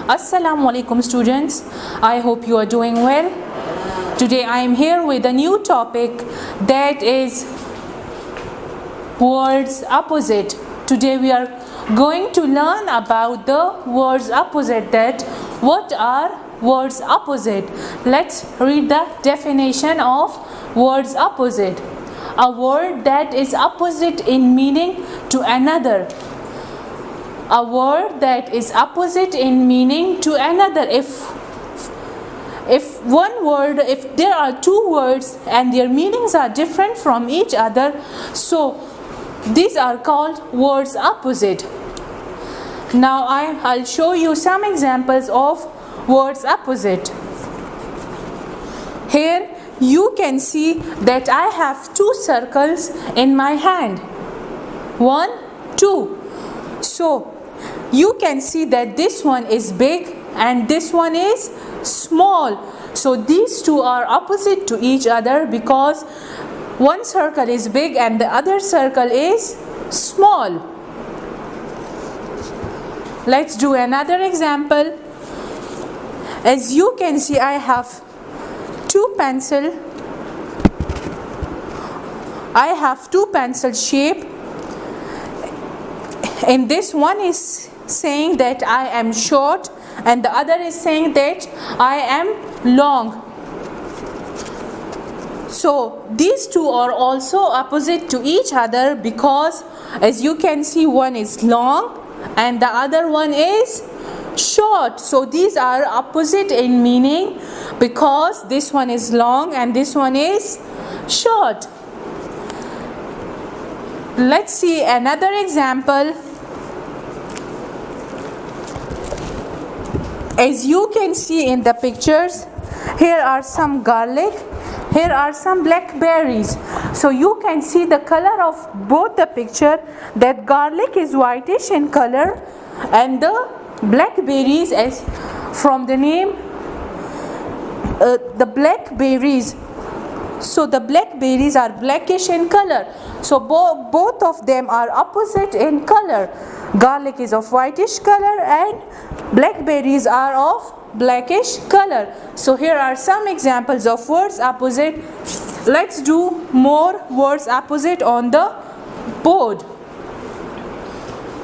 Assalamu alaikum students. I hope you are doing well. Today I am here with a new topic, that is words opposite. Today we are going to learn about the words opposite, that what are words opposite. Let's read the definition of words opposite. A word that is opposite in meaning to another. A word that is opposite in meaning to another. If there are two words and their meanings are different from each other, so these are called words opposite. Now I'll show you some examples of words opposite. Here you can see that I have two circles in my hand. 1, 2. So you can see that this one is big and this one is small. So these two are opposite to each other because one circle is big and the other circle is small. Let's do another example. As you can see, I have two pencil shape. And this one is saying that I am short and the other is saying that I am long. So these two are also opposite to each other because as you can see, one is long and the other one is short. So these are opposite in meaning because this one is long and this one is short. Let's see another example. As you can see in the pictures, here are some garlic, here are some blackberries. So you can see the color of both the picture, that garlic is whitish in color and the blackberries, as from the name, the blackberries. So the blackberries are blackish in color. So both of them are opposite in color. Garlic is of whitish color and blackberries are of blackish color. So here are some examples of words opposite. Let's do more words opposite on the board.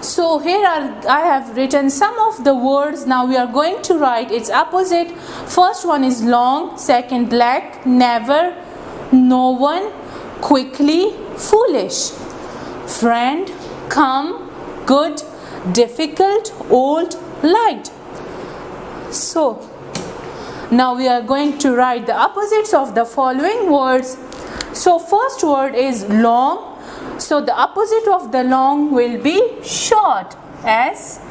So here I have written some of the words. Now we are going to write its opposite. First one is long, second black, never, no one, quickly, foolish, friend, come, good, difficult, old, light. So now we are going to write the opposites of the following words. So first word is long. So the opposite of the long will be short. S-H-O-R-T,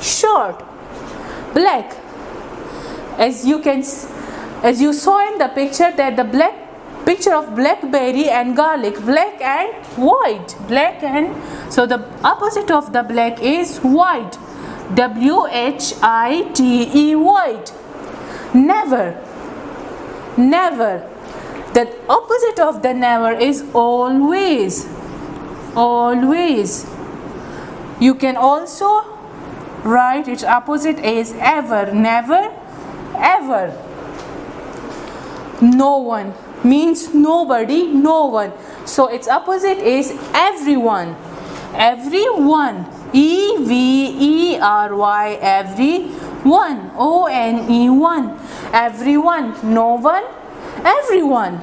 short. Black. As you saw in the picture, that the picture of blackberry and garlic, black and white, so the opposite of the black is white, W-H-I-T-E, white. Never. The opposite of the never is always. You can also write its opposite as ever, never, ever. No one means nobody, no one. So its opposite is everyone. Everyone, E-V-E-R-Y, everyone, O-N-E, one. Everyone, no one, everyone.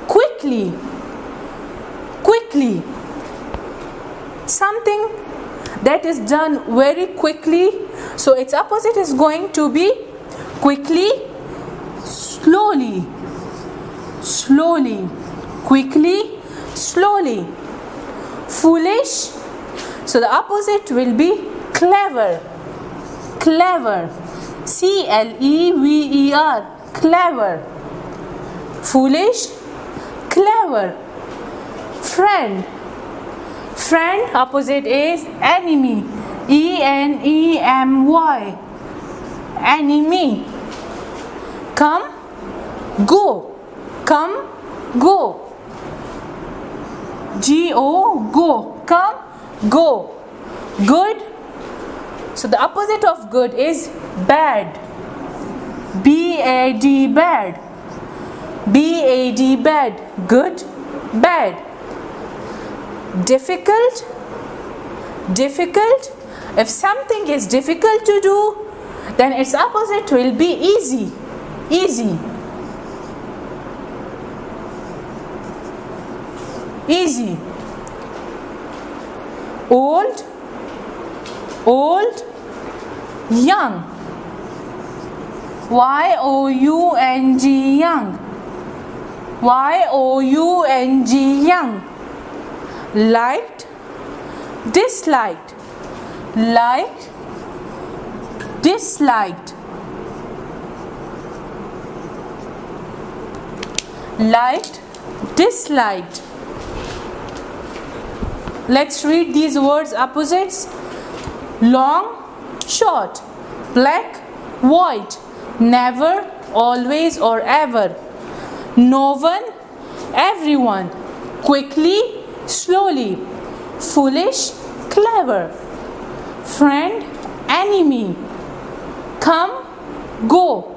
Quickly, something that is done very quickly. So its opposite is going to be quickly, slowly, quickly, slowly. Foolish, so the opposite will be clever, C-L-E-V-E-R, clever. Foolish, clever. Friend, opposite is enemy, E-N-E-M-Y, enemy. Come, go, G-O, go, come, go. Good. So the opposite of good is bad. B-A-D, bad. B-A-D, bad. Good, bad. Difficult. Difficult. If something is difficult to do, then its opposite will be easy. Easy. Easy. Old. Old. Young. Y-O-U-N-G, young. Y-O-U-N-G, young. Liked. Disliked. Liked. Disliked. Liked. Disliked. Let's read these words opposites. Long, short. Black, white. Never, always or ever. No one, everyone. Quickly, slowly. Foolish, clever. Friend, enemy. Come, go.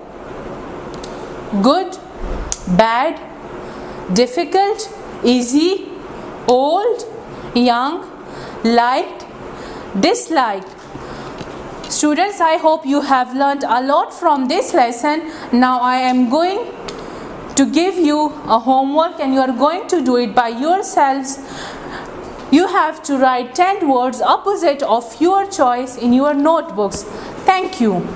Good, bad. Difficult, easy. Old, young. Liked, disliked. Students, I hope you have learned a lot from this lesson. Now I am going to give you a homework and you are going to do it by yourselves. You have to write 10 words opposite of your choice in your notebooks. Thank you.